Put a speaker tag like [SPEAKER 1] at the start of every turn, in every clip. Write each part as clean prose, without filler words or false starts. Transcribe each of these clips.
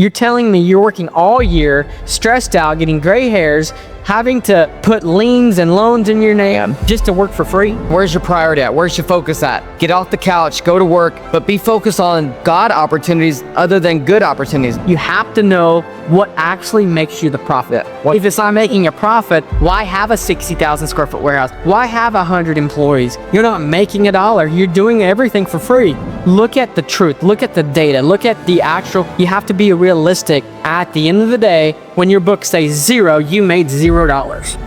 [SPEAKER 1] You're telling me you're working all year, stressed out, getting gray hairs, having to put liens and loans in your name just to work for free?
[SPEAKER 2] Where's your priority at? Where's your focus at? Get off the couch, go to work, but be focused on God opportunities other than good opportunities.
[SPEAKER 1] You have to know what actually makes you the profit. If it's not making a profit, why have a 60,000 square foot warehouse? Why have 100 employees? You're not making $1. You're doing everything for free. Look at the truth. Look at the data. Look at the actual. You have to be realistic. At the end of the day, when your book says zero, you made $0.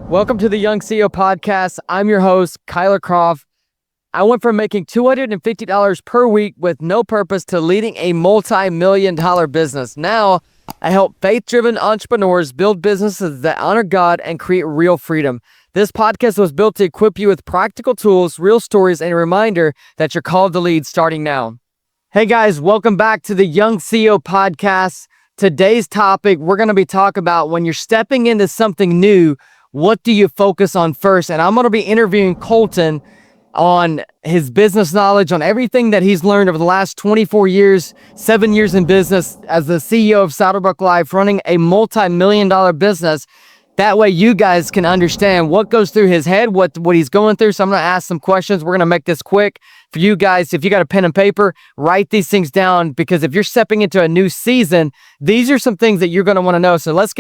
[SPEAKER 2] Welcome to the Young CEO Podcast. I'm your host, Kyler Croft. I went from making $250 per week with no purpose to leading a multi-million-dollar business. Now, I help faith-driven entrepreneurs build businesses that honor God and create real freedom. This podcast was built to equip you with practical tools, real stories, and a reminder that you're called to lead starting now. Hey guys, welcome back to the Young CEO Podcast. Today's topic, we're going to be talking about when you're stepping into something new, what do you focus on first? And I'm going to be interviewing Colton on his business knowledge, on everything that he's learned over the last 24 years, 7 years in business as the CEO of Saddlebrook Life, running a multi-million-dollar business. That way you guys can understand what goes through his head, what he's going through. So I'm going to ask some questions. We're going to make this quick for you guys. If you got a pen and paper, write these things down, because if you're stepping into a new season, these are some things that you're going to want to know. So let's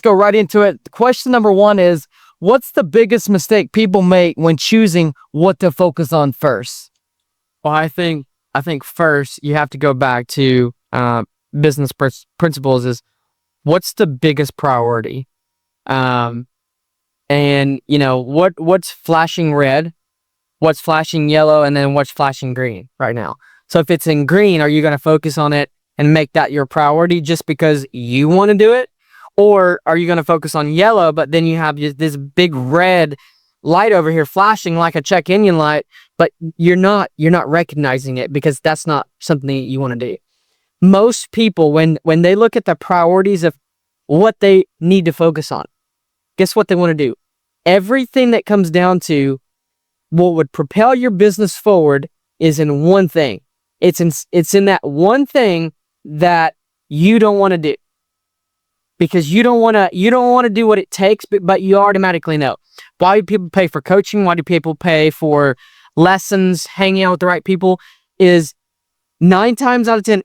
[SPEAKER 2] go right into it. Question number one is, what's the biggest mistake people make when choosing what to focus on first?
[SPEAKER 1] Well, I think first you have to go back to business principles. Is what's the biggest priority? And you know, what's flashing red, what's flashing yellow, and then what's flashing green right now. So if it's in green, are you going to focus on it and make that your priority just because you want to do it? Or are you going to focus on yellow, but then you have this big red light over here flashing like a check engine light, but you're not recognizing it because that's not something that you want to do. Most people, when they look at the priorities of what they need to focus on, guess what they want to do? Everything that comes down to what would propel your business forward is in one thing. It's in that one thing that you don't want to do. Because you don't want to do what it takes, but you automatically know. Why do people pay for coaching? Why do people pay for lessons, hanging out with the right people? Is 9 times out of 10,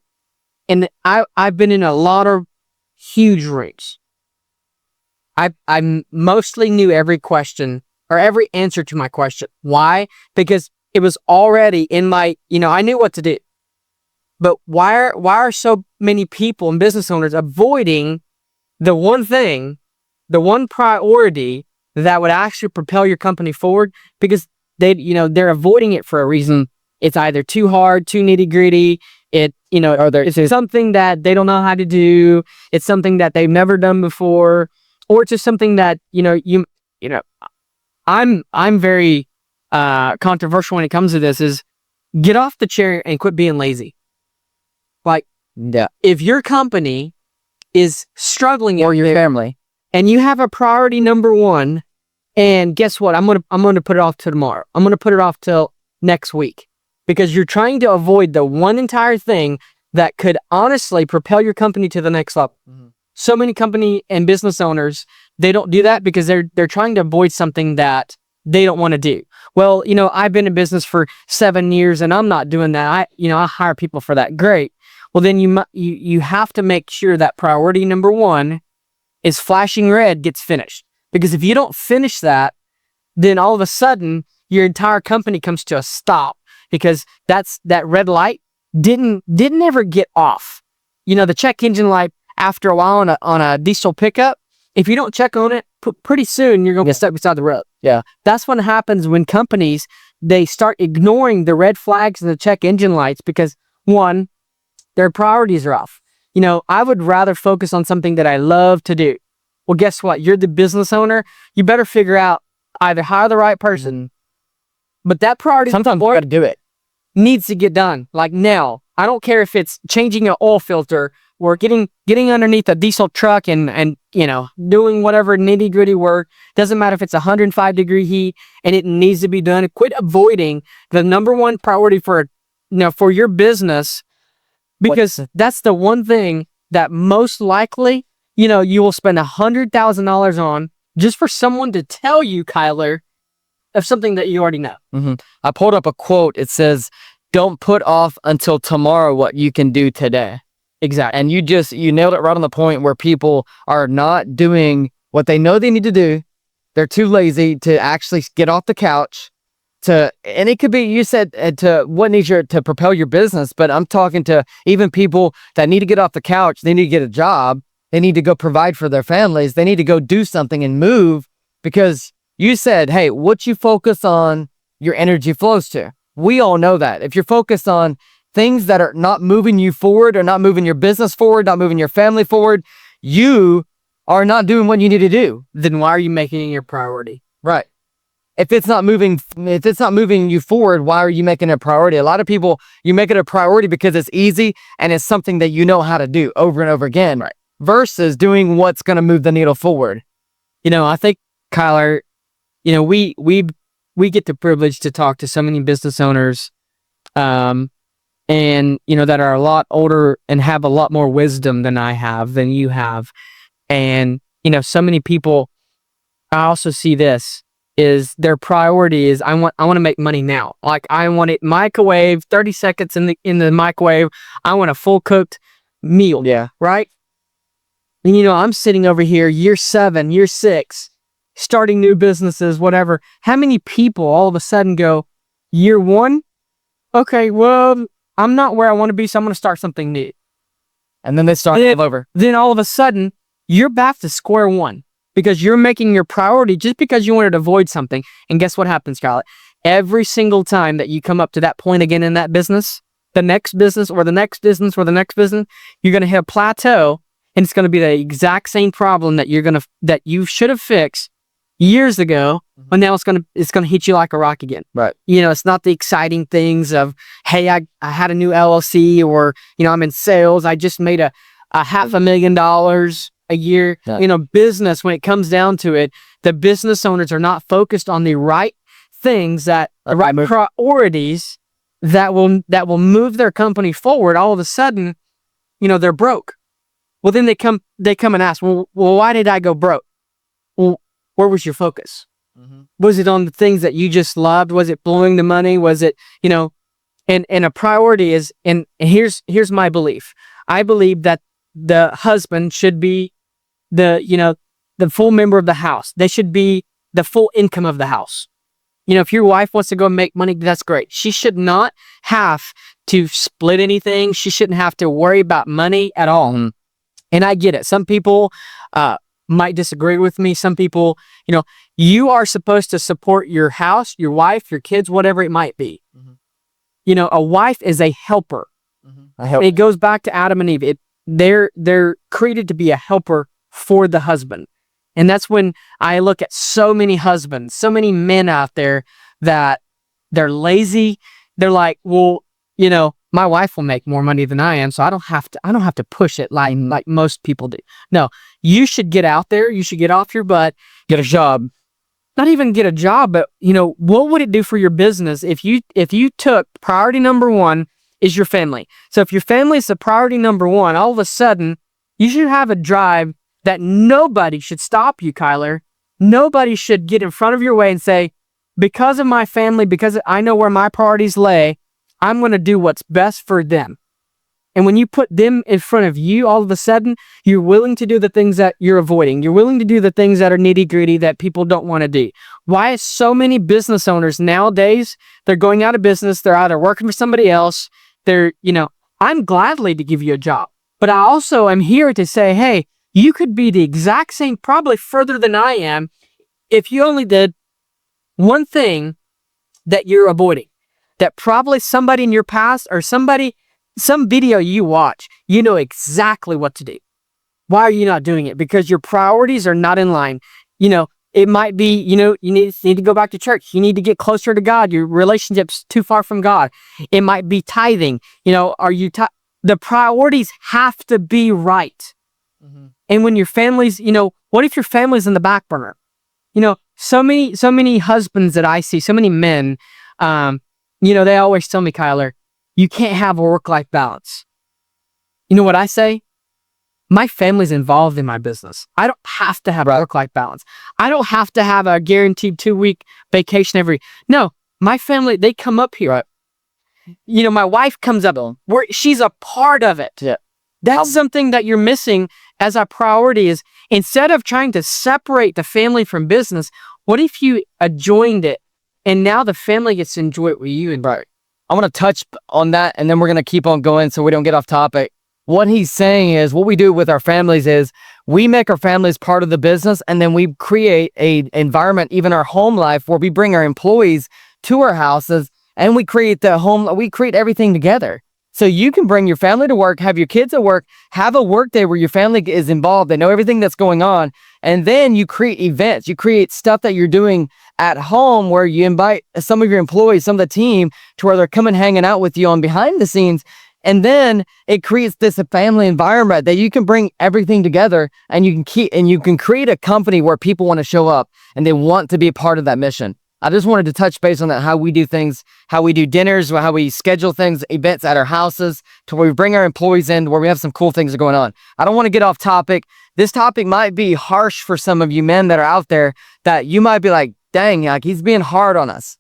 [SPEAKER 1] and I've been in a lot of huge rooms. I mostly knew every question or every answer to my question. Why? Because it was already in my, I knew what to do. But why are so many people and business owners avoiding the one thing, the one priority that would actually propel your company forward? Because they're avoiding it for a reason. It's either too hard, too nitty gritty. Or it's something that they don't know how to do. It's something that they've never done before, or it's just something that I'm very controversial when it comes to this. Is get off the chair and quit being lazy. Like, yeah. If your company is struggling,
[SPEAKER 2] Or your family,
[SPEAKER 1] and you have a priority number one, and guess what? I'm gonna put it off till tomorrow. I'm gonna put it off till next week, because you're trying to avoid the one entire thing that could honestly propel your company to the next level. Mm-hmm. So many company and business owners, they don't do that because they're trying to avoid something that they don't want to do. Well, I've been in business for 7 years and I'm not doing that. I hire people for that. Great. Well, then you have to make sure that priority number one is flashing red gets finished. Because if you don't finish that, then all of a sudden your entire company comes to a stop, because that red light didn't ever get off. The check engine light, after a while on a diesel pickup, if you don't check on it, pretty soon you're going to get stuck beside the road.
[SPEAKER 2] Yeah.
[SPEAKER 1] That's what happens when companies, they start ignoring the red flags and the check engine lights, because one, their priorities are off. I would rather focus on something that I love to do. Well, guess what? You're the business owner. You better figure out either hire the right person, but that priority
[SPEAKER 2] Sometimes you got to do it.
[SPEAKER 1] needs to get done. Like now, I don't care if it's changing an oil filter or getting underneath a diesel truck and doing whatever nitty gritty work. Doesn't matter if it's 105-degree heat and it needs to be done. Quit avoiding the number one priority for your business, because that's the one thing that most likely you will spend $100,000 on just for someone to tell you, Kyler, of something that you already know.
[SPEAKER 2] I pulled up a quote. It says, "Don't put off until tomorrow what you can do today."
[SPEAKER 1] Exactly.
[SPEAKER 2] And you nailed it right on the point, where people are not doing what they know they need to do. They're too lazy to actually get off the couch and it could be, you said, to what needs to propel your business, but I'm talking to even people that need to get off the couch. They need to get a job. They need to go provide for their families. They need to go do something and move, because you said, hey, what you focus on, your energy flows to. We all know that. If you're focused on things that are not moving you forward, or not moving your business forward, not moving your family forward, you are not doing what you need to do.
[SPEAKER 1] Then why are you making it your priority?
[SPEAKER 2] Right. If it's not moving you forward, why are you making it a priority? A lot of people, you make it a priority because it's easy and it's something that you know how to do over and over again.
[SPEAKER 1] Right.
[SPEAKER 2] Versus doing what's going to move the needle forward.
[SPEAKER 1] I think, Kyler, we get the privilege to talk to so many business owners, and that are a lot older and have a lot more wisdom than I have, than you have. And so many people, I also see this, is their priority is, I want to make money now. Like, I want it microwave, 30 seconds in the microwave. I want a full cooked meal.
[SPEAKER 2] Yeah.
[SPEAKER 1] Right. And I'm sitting over here, year 7, year 6, starting new businesses, whatever. How many people all of a sudden go, year 1, okay, well, I'm not where I want to be, so I'm going to start something new.
[SPEAKER 2] And then they start all over.
[SPEAKER 1] Then all of a sudden, you're back to square one, because you're making your priority just because you wanted to avoid something. And guess what happens, Scarlett? Every single time that you come up to that point again in that business, the next business or the next business or the next business, you're going to hit a plateau, and it's going to be the exact same problem that you should have fixed years ago, but now it's going to hit you like a rock again.
[SPEAKER 2] Right.
[SPEAKER 1] It's not the exciting things of, hey, I had a new LLC, or I'm in sales, I just made a $500,000 a year.
[SPEAKER 2] Yeah.
[SPEAKER 1] Business, when it comes down to it, the business owners are not focused on the right things, the right priorities that will move their company forward. All of a sudden, they're broke. Well, then they come and ask, well, why did I go broke? Well, where was your focus? Was it on the things that you just loved? Was it blowing the money? Was it, and a priority is, and here's my belief. I believe that the husband should be the full member of the house. They should be the full income of the house. If your wife wants to go make money, that's great. She should not have to split anything. She shouldn't have to worry about money at all. And I get it. Some people might disagree with me. Some people, you are supposed to support your house, your wife, your kids, whatever it might be. A wife is a helper. It goes back to Adam and Eve. They're created to be a helper for the husband. And that's when I look at so many husbands, so many men out there that they're lazy. They're like, well, my wife will make more money than I am, so I don't have to push it like most people do. No, you should get out there. You should get off your butt, get a job. Not even get a job, but what would it do for your business if you took priority number 1 is your family. So if your family is the priority number 1, all of a sudden you should have a drive that nobody should stop you, Kyler. Nobody should get in front of your way and say, because of my family, because I know where my priorities lay, I'm going to do what's best for them. And when you put them in front of you, all of a sudden, you're willing to do the things that you're avoiding. You're willing to do the things that are nitty-gritty that people don't want to do. Why is so many business owners nowadays, they're going out of business, they're either working for somebody else, I'm gladly to give you a job. But I also am here to say, hey, you could be the exact same, probably further than I am, if you only did one thing that you're avoiding. That probably somebody in your past or somebody some video you watch, you know exactly what to do. Why are you not doing it? Because your priorities are not in line. It might be, you need to go back to church. You need to get closer to God. Your relationship's too far from God. It might be tithing. The priorities have to be right. Mm-hmm. And when your family's, what if your family's in the back burner? So many husbands that I see, so many men, they always tell me, Kyler, you can't have a work-life balance. You know what I say? My family's involved in my business. I don't have to have a work-life balance. I don't have to have a guaranteed 2-week vacation no, my family, they come up here. Right. My wife comes up, she's a part of it. Yeah. That's something that you're missing as a priority is instead of trying to separate the family from business, what if you joined it and now the family gets to enjoy it with you? And
[SPEAKER 2] right. I want to touch on that and then we're going to keep on going so we don't get off topic. What he's saying is what we do with our families is we make our families part of the business and then we create a environment, even our home life, where we bring our employees to our houses and we create everything together. So you can bring your family to work, have your kids at work, have a work day where your family is involved. They know everything that's going on. And then you create events. You create stuff that you're doing at home where you invite some of your employees, some of the team to where they're coming hanging out with you on behind the scenes. And then it creates this family environment that you can bring everything together and you can create a company where people want to show up and they want to be a part of that mission. I just wanted to touch base on that, how we do things, how we do dinners, how we schedule things, events at our houses, to where we bring our employees in, where we have some cool things going on. I don't want to get off topic. This topic might be harsh for some of you men that are out there that you might be like, dang, like he's being hard on us.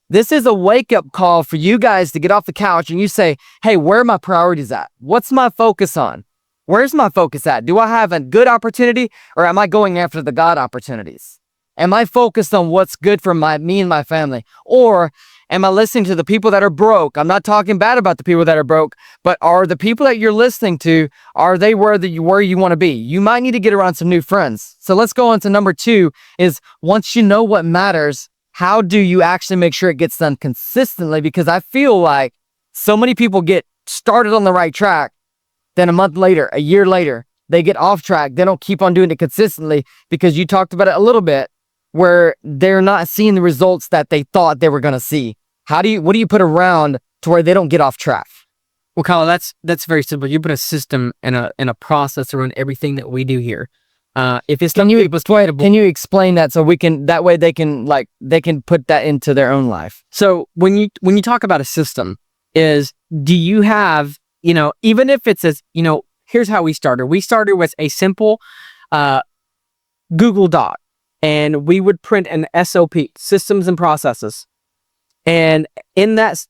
[SPEAKER 2] This is a wake-up call for you guys to get off the couch and you say, hey, where are my priorities at? What's my focus on? Where's my focus at? Do I have a good opportunity or am I going after the God opportunities? Am I focused on what's good for me and my family? Or am I listening to the people that are broke? I'm not talking bad about the people that are broke, but are the people that you're listening to, are they where you want to be? You might need to get around some new friends. So let's go on to number 2 is once you know what matters, how do you actually make sure it gets done consistently? Because I feel like so many people get started on the right track, then a month later, a year later, they get off track. They don't keep on doing it consistently because you talked about it a little bit where they're not seeing the results that they thought they were going to see. What do you put around to where they don't get off track?
[SPEAKER 1] Well, Kyle, that's very simple. You put a system and a process around everything that we do here. If it's
[SPEAKER 2] can you explain that so that way they can put that into their own life?
[SPEAKER 1] So when you talk about a system, do you have, even if it's here's how we started. We started with a simple Google Doc, and we would print an SOP, systems and processes. And in that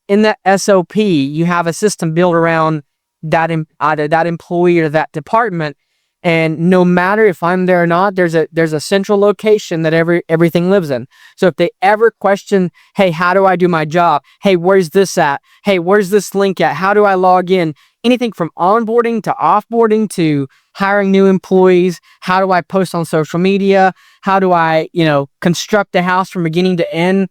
[SPEAKER 1] SOP, you have a system built around either that employee or that department. And no matter if I'm there or not, there's a central location that everything lives in. So if they ever question, hey, how do I do my job? Hey, where's this at? Hey, where's this link at? How do I log in? Anything from onboarding to offboarding to hiring new employees. How do I post on social media? How do I, construct a house from beginning to end?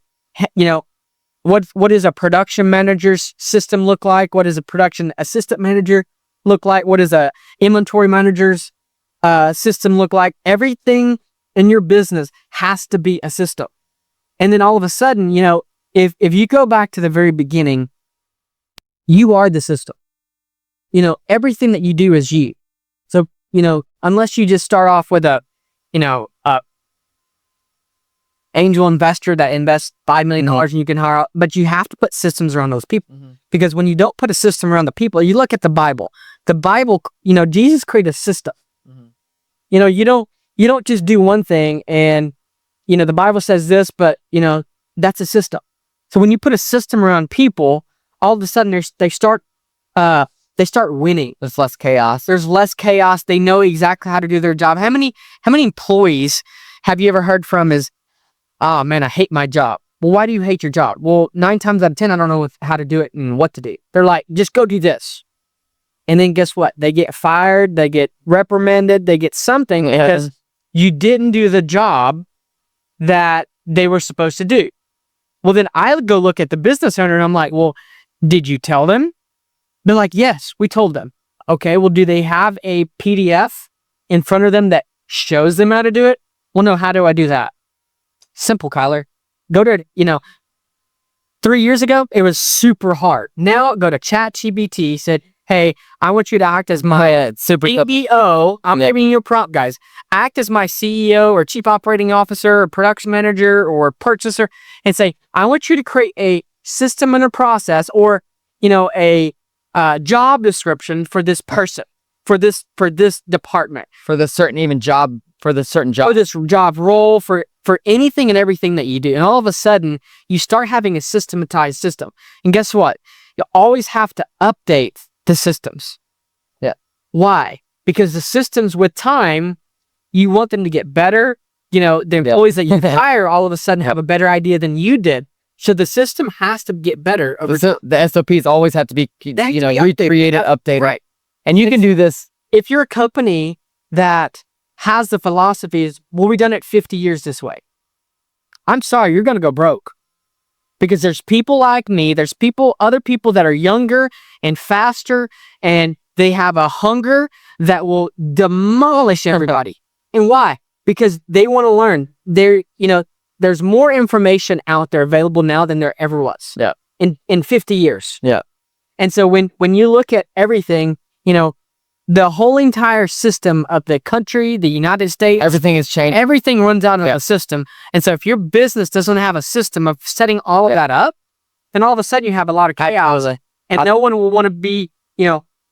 [SPEAKER 1] What does a production manager's system look like? What does a production assistant manager look like? What does a inventory manager's system look like? Everything in your business has to be a system. And then all of a sudden, if you go back to the very beginning, you are the system. Everything that you do is you. So, unless you just start off with a angel investor that invests $5 million and you can hire out, but you have to put systems around those people. Mm-hmm. Because when you don't put a system around the people, you look at the Bible, Jesus created a system. Mm-hmm. You don't just do one thing and, the Bible says this, but that's a system. So when you put a system around people, all of a sudden they start winning.
[SPEAKER 2] There's less chaos.
[SPEAKER 1] There's less chaos. They know exactly how to do their job. How many employees have you ever heard from is, oh man, I hate my job. Well, why do you hate your job? Well, 9 times out of 10, I don't know how to do it and what to do. They're like, just go do this. And then guess what? They get fired, they get reprimanded, they get something because you didn't do the job that they were supposed to do. Well, then I would go look at the business owner and I'm like, well, did you tell them? They're like, yes, we told them. Okay, well, do they have a PDF in front of them that shows them how to do it? Well, no, how do I do that? Simple, Kyler. Go to, 3 years ago, it was super hard. Now, go to ChatGPT, said, hey, I want you to act as my CEO. I'm giving you a prompt, guys. Act as my CEO or chief operating officer or production manager or purchaser and say, I want you to create a system and a process or, a job description for this person, for this department.
[SPEAKER 2] For the certain job. For this
[SPEAKER 1] job role, for anything and everything that you do. And all of a sudden, you start having a systematized system. And guess what? You always have to update the systems.
[SPEAKER 2] Yeah.
[SPEAKER 1] Why? Because the systems with time, you want them to get better. The employees that you hire all of a sudden have a better idea than you did. So the system has to get better.
[SPEAKER 2] The SOPs always have to be, recreated, updated.
[SPEAKER 1] Right.
[SPEAKER 2] And you can do this.
[SPEAKER 1] If you're a company that has the philosophies, well, we've done it 50 years this way. I'm sorry, you're going to go broke. Because there's people like me, there's other people that are younger and faster, and they have a hunger that will demolish everybody. And why? Because they want to learn. There's more information out there available now than there ever was.
[SPEAKER 2] Yeah.
[SPEAKER 1] In 50 years.
[SPEAKER 2] Yeah.
[SPEAKER 1] And so when you look at everything, the whole entire system of the country, the United States,
[SPEAKER 2] everything has changed.
[SPEAKER 1] Everything runs out of a system. And so if your business doesn't have a system of setting all of that up, then all of a sudden you have a lot of chaos. And no one will want to be,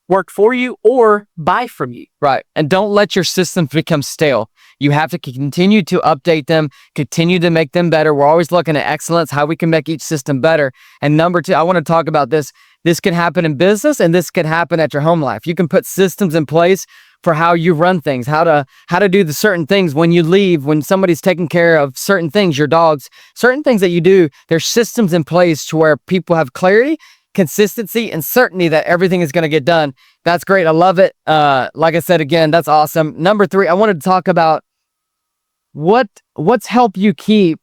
[SPEAKER 1] work for you or buy from you.
[SPEAKER 2] Right. And don't let your systems become stale. You have to continue to update them, continue to make them better. We're always looking at excellence, how we can make each system better. And number two, I want to talk about this. This can happen in business and this can happen at your home life. You can put systems in place for how you run things, how to do the certain things when you leave, when somebody's taking care of certain things, your dogs, certain things that you do. There's systems in place to where people have clarity, consistency, and certainty that everything is going to get done. That's great. I love it. Like I said, again, that's awesome. Number three, I wanted to talk about what's helped you keep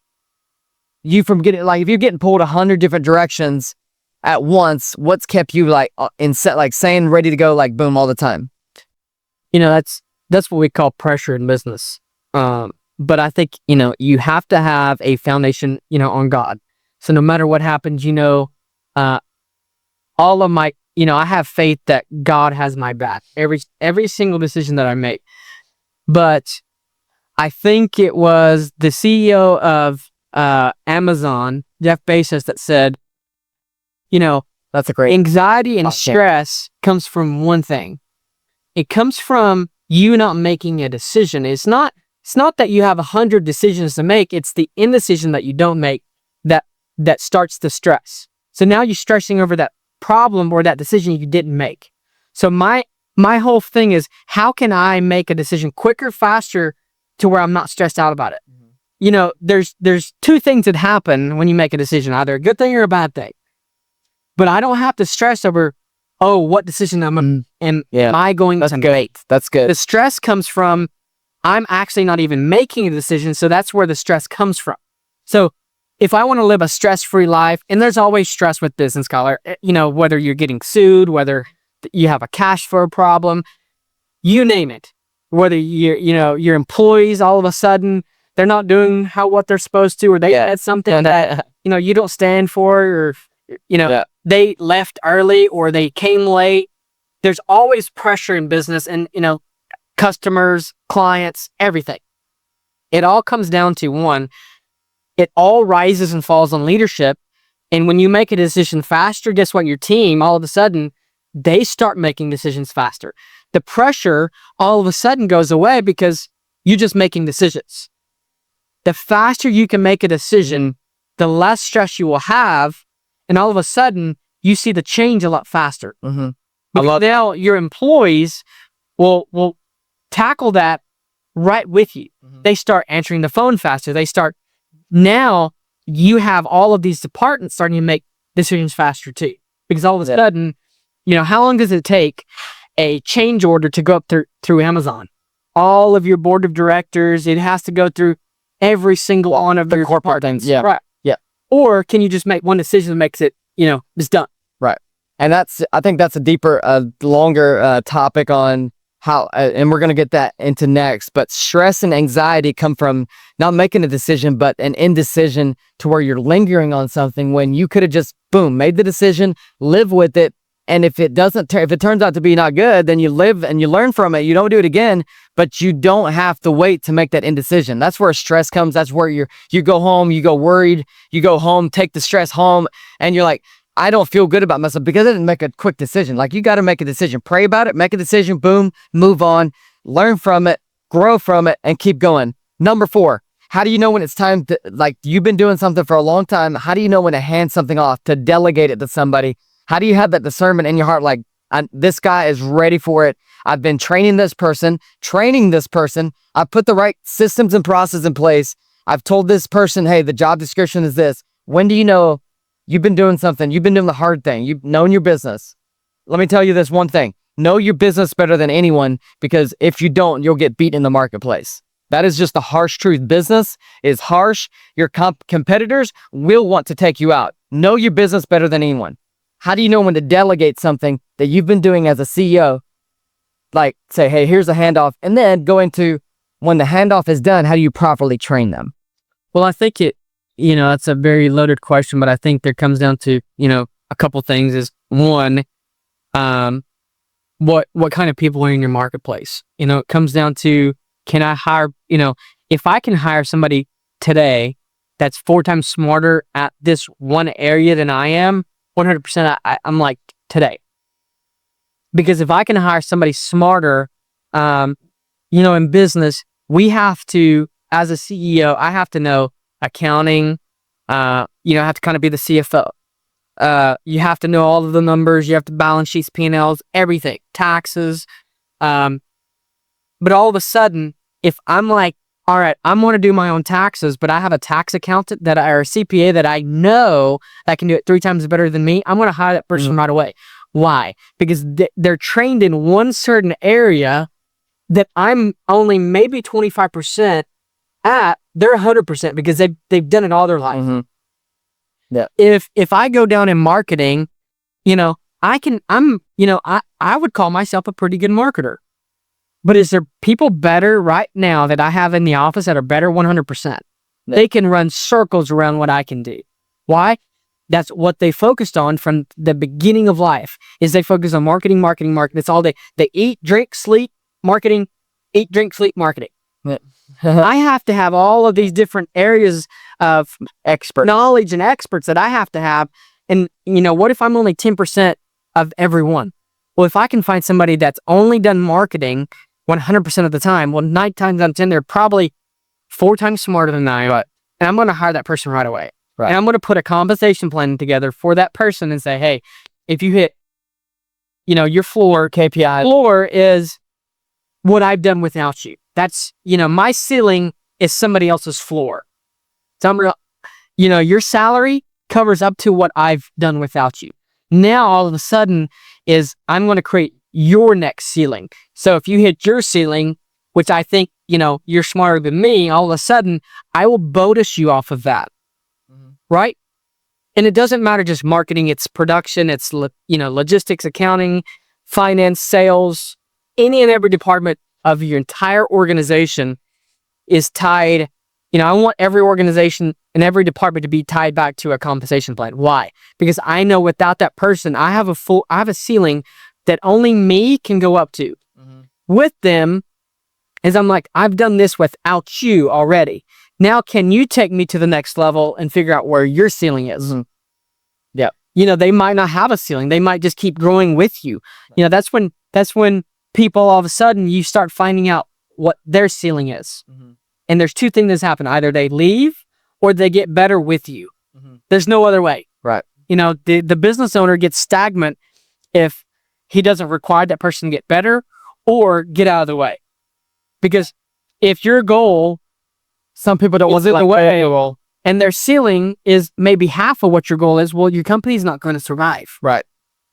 [SPEAKER 2] you from getting, like, if you're getting pulled 100 different directions at once, what's kept you saying ready to go, like boom all the time?
[SPEAKER 1] That's what we call pressure in business. But I think, you have to have a foundation, on God. So no matter what happens, all of my, I have faith that God has my back every single decision that I make. But I think it was the CEO of Amazon, Jeff Bezos, that said,
[SPEAKER 2] that's a great
[SPEAKER 1] anxiety and stress comes from one thing. It comes from you not making a decision. It's not that you have 100 decisions to make. It's the indecision that you don't make that starts the stress. So now you're stressing over that problem or that decision you didn't make. So my whole thing is, how can I make a decision quicker, faster, to where I'm not stressed out about it? There's two things that happen when you make a decision, either a good thing or a bad thing. But I don't have to stress over, what decision am I going to make?
[SPEAKER 2] That's good.
[SPEAKER 1] The stress comes from, I'm actually not even making a decision, so that's where the stress comes from. So if I want to live a stress-free life, and there's always stress with business, Kyler, whether you're getting sued, whether you have a cash flow problem, you name it. Whether your employees, all of a sudden, they're not doing what they're supposed to, or they said something that, you don't stand for, or, they left early or they came late. There's always pressure in business and, customers, clients, everything. It all comes down to one, it all rises and falls on leadership. And when you make a decision faster, guess what? Your team, all of a sudden, they start making decisions faster. The pressure all of a sudden goes away because you're just making decisions. The faster you can make a decision, the less stress you will have. And all of a sudden, you see the change a lot faster.
[SPEAKER 2] Mm-hmm.
[SPEAKER 1] Now your employees will tackle that right with you. Mm-hmm. They start answering the phone faster. Now you have all of these departments starting to make decisions faster too. Because all of a sudden, how long does it take a change order to go up through Amazon? All of your board of directors, it has to go through every single one of
[SPEAKER 2] the corporate things. Yeah.
[SPEAKER 1] Right.
[SPEAKER 2] Yeah.
[SPEAKER 1] Or can you just make one decision that makes it, it's done?
[SPEAKER 2] Right. And I think that's a deeper, longer topic on how, and we're going to get that into next. But stress and anxiety come from not making a decision, but an indecision to where you're lingering on something when you could have just, boom, made the decision, live with it. And if it doesn't, if it turns out to be not good, then you live and you learn from it. You don't do it again, but you don't have to wait to make that indecision. That's where stress comes. That's where you go home, you go worried, you go home, take the stress home, and you're like, I don't feel good about myself because I didn't make a quick decision. Like, you got to make a decision, pray about it, make a decision, boom, move on, learn from it, grow from it, and keep going. Number 4, how do you know when it's time to, like, you've been doing something for a long time. How do you know when to hand something off, to delegate it to somebody? How do you have that discernment in your heart? Like, this guy is ready for it. I've been training this person. I put the right systems and process in place. I've told this person, hey, the job description is this. When do you know you've been doing something? You've been doing the hard thing. You've known your business. Let me tell you this one thing. Know your business better than anyone, because if you don't, you'll get beat in the marketplace. That is just the harsh truth. Business is harsh. Your competitors will want to take you out. Know your business better than anyone. How do you know when to delegate something that you've been doing as a CEO? Like, say, hey, here's a handoff. And then go into, when the handoff is done, how do you properly train them?
[SPEAKER 1] Well, I think that's a very loaded question, but I think there comes down to, a couple things. Is one, what kind of people are in your marketplace? It comes down to, can I hire, if I can hire somebody today that's 4 times smarter at this one area than I am, 100%, I'm like, today. Because if I can hire somebody smarter, in business, we have to, as a CEO, I have to know accounting. I have to kind of be the CFO. You have to know all of the numbers. You have to balance sheets, P&Ls, everything, taxes. But all of a sudden, if I'm like, all right, I'm going to do my own taxes, but I have a tax accountant or a CPA that I know that can do it 3 times better than me, I'm going to hire that person right away. Why? Because they're trained in one certain area that I'm only maybe 25% at. They're 100% because they've done it all their life.
[SPEAKER 2] Mm-hmm. Yeah.
[SPEAKER 1] If I go down in marketing, I would call myself a pretty good marketer. But is there people better right now that I have in the office that are better 100%? They can run circles around what I can do. Why? That's what they focused on from the beginning of life, is they focus on marketing. It's all they eat, drink, sleep, marketing, eat, drink, sleep, marketing. I have to have all of these different areas of knowledge and experts that I have to have. And, what if I'm only 10% of everyone? Well, if I can find somebody that's only done marketing 100% of the time, well, 9 times out of 10, they're probably 4 times smarter than I am.
[SPEAKER 2] Right.
[SPEAKER 1] And I'm going to hire that person right away.
[SPEAKER 2] Right.
[SPEAKER 1] And I'm going to put a compensation plan together for that person and say, hey, if you hit, your floor
[SPEAKER 2] KPI,
[SPEAKER 1] floor is what I've done without you. That's, my ceiling is somebody else's floor. So your salary covers up to what I've done without you. Now, all of a sudden, is I'm going to create your next ceiling. So if you hit your ceiling, which I think, you're smarter than me, all of a sudden, I will bonus you off of that. Right? And it doesn't matter just marketing, it's production, it's, logistics, accounting, finance, sales, any and every department of your entire organization is tied. I want every organization and every department to be tied back to a compensation plan. Why? Because I know without that person, I have a ceiling that only me can go up to. With them, is I'm like, I've done this without you already. Now, can you take me to the next level and figure out where your ceiling is?
[SPEAKER 2] Yeah.
[SPEAKER 1] They might not have a ceiling. They might just keep growing with you. That's when people, all of a sudden, you start finding out what their ceiling is. And there's 2 things that happen. Either they leave or they get better with you. There's no other way.
[SPEAKER 2] Right.
[SPEAKER 1] The business owner gets stagnant if he doesn't require that person to get better or get out of the way. Because if your goal,
[SPEAKER 2] some people don't want
[SPEAKER 1] to the way, and their ceiling is maybe half of what your goal is, well, your company's not going to survive.
[SPEAKER 2] Right.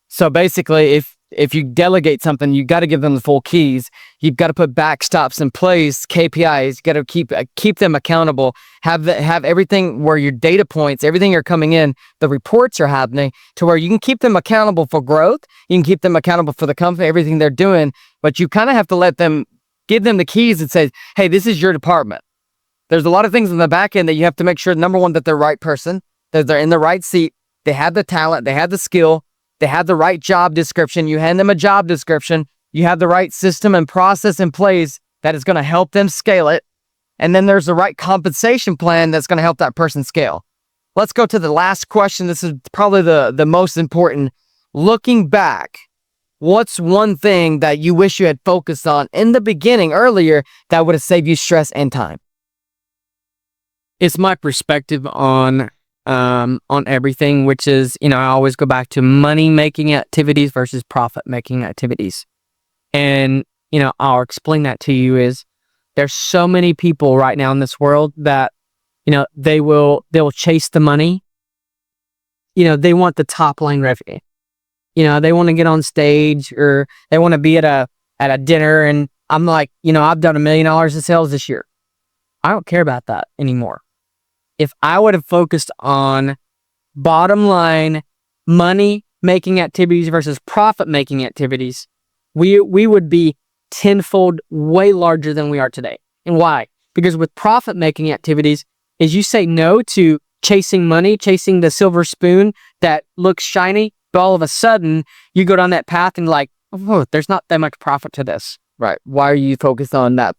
[SPEAKER 2] So basically, if you delegate something, you got to give them the full keys. You've got to put backstops in place, KPIs. You got to keep them accountable. Have everything where your data points, everything are coming in, the reports are happening to where you can keep them accountable for growth. You can keep them accountable for the company, everything they're doing. But you kind of have to give them the keys and say, hey, this is your department. There's a lot of things in the back end that you have to make sure, number one, that they're the right person, that they're in the right seat, they have the talent, they have the skill, they have the right job description. You hand them a job description. You have the right system and process in place that is going to help them scale it. And then there's the right compensation plan that's going to help that person scale. Let's go to the last question. This is probably the most important. Looking back, what's one thing that you wish you had focused on in the beginning earlier that would have saved you stress and time?
[SPEAKER 1] It's my perspective on everything, which is, I always go back to money-making activities versus profit-making activities. And, I'll explain that to you is there's so many people right now in this world that, they'll chase the money. They want the top line revenue. They want to get on stage or they want to be at a dinner. And I'm like, I've done $1 million in sales this year. I don't care about that anymore. If I would have focused on bottom line money making activities versus profit making activities, we would be tenfold way larger than we are today. And why? Because with profit making activities is you say no to chasing money, chasing the silver spoon that looks shiny, but all of a sudden you go down that path and like, oh, there's not that much profit to this.
[SPEAKER 2] Right. Why are you focused on that?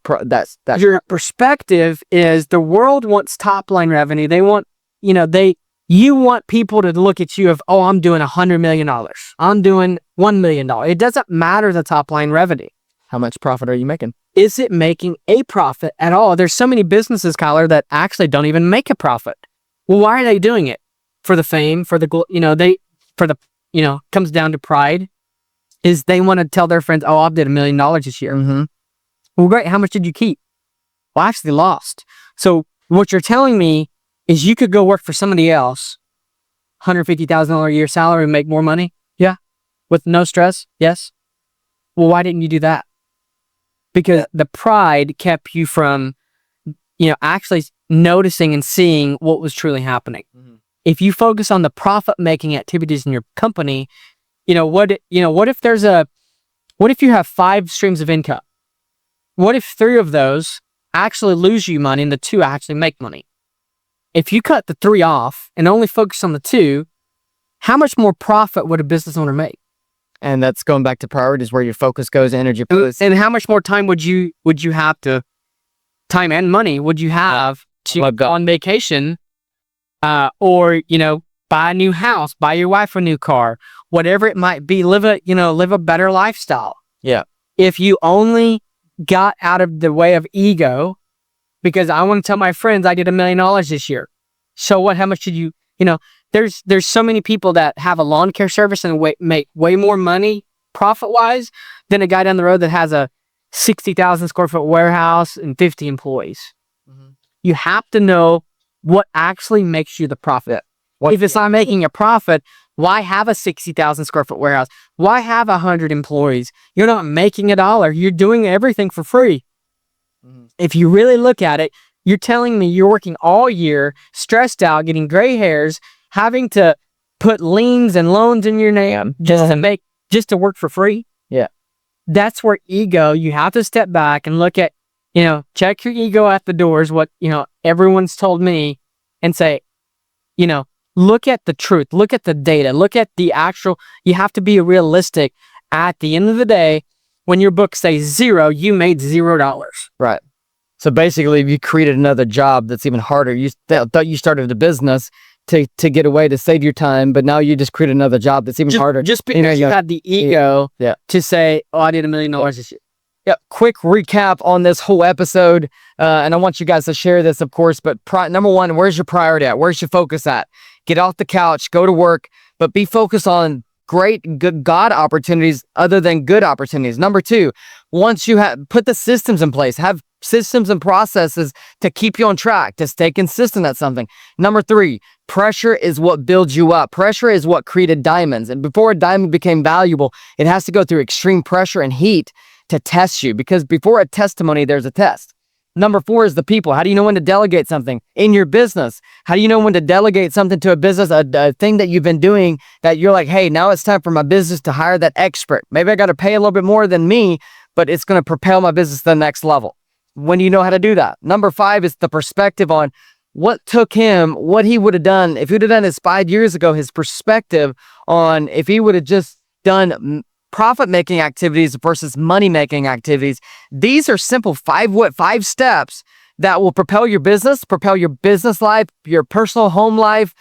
[SPEAKER 1] Your perspective is the world wants top line revenue. They want, you want people to look at you of, oh, I'm doing $100 million. I'm doing $1 million. It doesn't matter the top line revenue.
[SPEAKER 2] How much profit are you making?
[SPEAKER 1] Is it making a profit at all? There's so many businesses, Kyler, that actually don't even make a profit. Well, why are they doing it? For the fame, comes down to pride. Is they want to tell their friends, oh, I did $1 million this year.
[SPEAKER 2] Mm-hmm.
[SPEAKER 1] Well, great. How much did you keep? Well, I actually lost. So what you're telling me is you could go work for somebody else, $150,000 a year salary and make more money? Yeah. With no stress? Yes. Well, why didn't you do that? Because the pride kept you from, actually noticing and seeing what was truly happening. Mm-hmm. If you focus on the profit-making activities in your company, what if you have 5 streams of income? What if 3 of those actually lose you money and the 2 actually make money? If you cut the 3 off and only focus on the 2, how much more profit would a business owner make?
[SPEAKER 2] And that's going back to priorities, where your focus goes, energy goes.
[SPEAKER 1] And how much more time would you have to, time and money would you have to go on vacation, or buy a new house, buy your wife a new car, whatever it might be, live a better lifestyle.
[SPEAKER 2] Yeah.
[SPEAKER 1] If you only got out of the way of ego, because I want to tell my friends I did $1 million this year. So what? How much did you? There's so many people that have a lawn care service and make way more money profit wise than a guy down the road that has a 60,000 square foot warehouse and 50 employees. Mm-hmm. You have to know what actually makes you the profit. If it's not making a profit, why have a 60,000 square foot warehouse? Why have 100 employees? You're not making $1. You're doing everything for free. Mm-hmm. If you really look at it, you're telling me you're working all year, stressed out, getting gray hairs, having to put liens and loans in your name just to work for free.
[SPEAKER 2] Yeah.
[SPEAKER 1] That's where ego, you have to step back and look at, check your ego at the doors, what, everyone's told me, and say, look at the truth, look at the data, look at the actual, you have to be realistic. At the end of the day, when your book says 0, you made $0.
[SPEAKER 2] Right. So basically, if you created another job that's even harder, you thought you started a business to get away, to save your time, but now you just create another job that's even harder.
[SPEAKER 1] Just because you had the ego to say, oh, I did $1 million this year.
[SPEAKER 2] Yep. Quick recap on this whole episode. And I want you guys to share this, of course, but number one, where's your priority at? Where's your focus at? Get off the couch, go to work, but be focused on good God opportunities other than good opportunities. Number two, once you have put the systems in place, have systems and processes to keep you on track, to stay consistent at something. Number three, pressure is what builds you up. Pressure is what created diamonds. And before a diamond became valuable, it has to go through extreme pressure and heat to test you, because before a testimony, there's a test. Number four is the people. How do you know when to delegate something in your business? How do you know when to delegate something to a business, a thing that you've been doing that you're like, hey, now it's time for my business to hire that expert. Maybe I got to pay a little bit more than me, but it's going to propel my business to the next level. When you know how to do that. Number five is the perspective on what took him, what he would have done. If he would have done this 5 years ago, his perspective on if he would have just done profit-making activities versus money-making activities. These are simple five steps that will propel your business life, your personal home life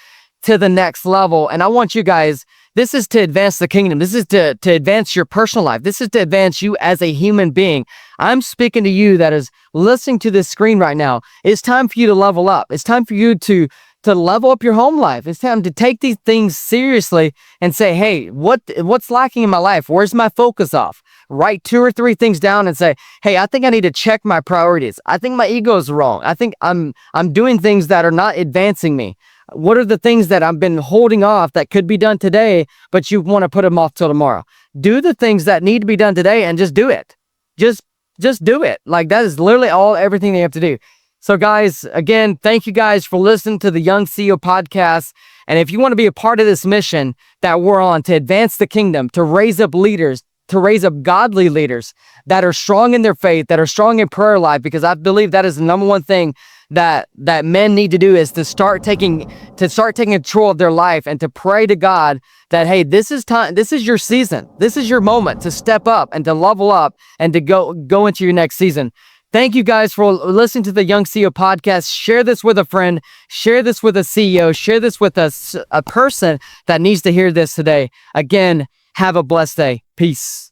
[SPEAKER 2] to the next level. And I want you guys, this is to advance the kingdom. This is to advance your personal life. This is to advance you as a human being. I'm speaking to you that is listening to this screen right now. It's time for you to level up. It's time for you to level up your home life. It's time to take these things seriously and say, hey, what's lacking in my life? Where's my focus off? Write 2 or 3 things down and say, hey, I think I need to check my priorities. I think my ego is wrong. I think I'm doing things that are not advancing me. What are the things that I've been holding off that could be done today, but you want to put them off till tomorrow? Do the things that need to be done today and just do it. Just do it. Like, that is literally everything you have to do. So guys, again, thank you guys for listening to the Young CEO podcast. And if you want to be a part of this mission that we're on to advance the kingdom, to raise up leaders, to raise up godly leaders that are strong in their faith, that are strong in prayer life, because I believe that is the number one thing that men need to do, is to start taking control of their life and to pray to God that, hey, this is time, this is your season, this is your moment to step up and to level up and to go into your next season. Thank you guys for listening to the Young CEO podcast. Share this with a friend, share this with a CEO, share this with a person that needs to hear this today. Again, have a blessed day. Peace.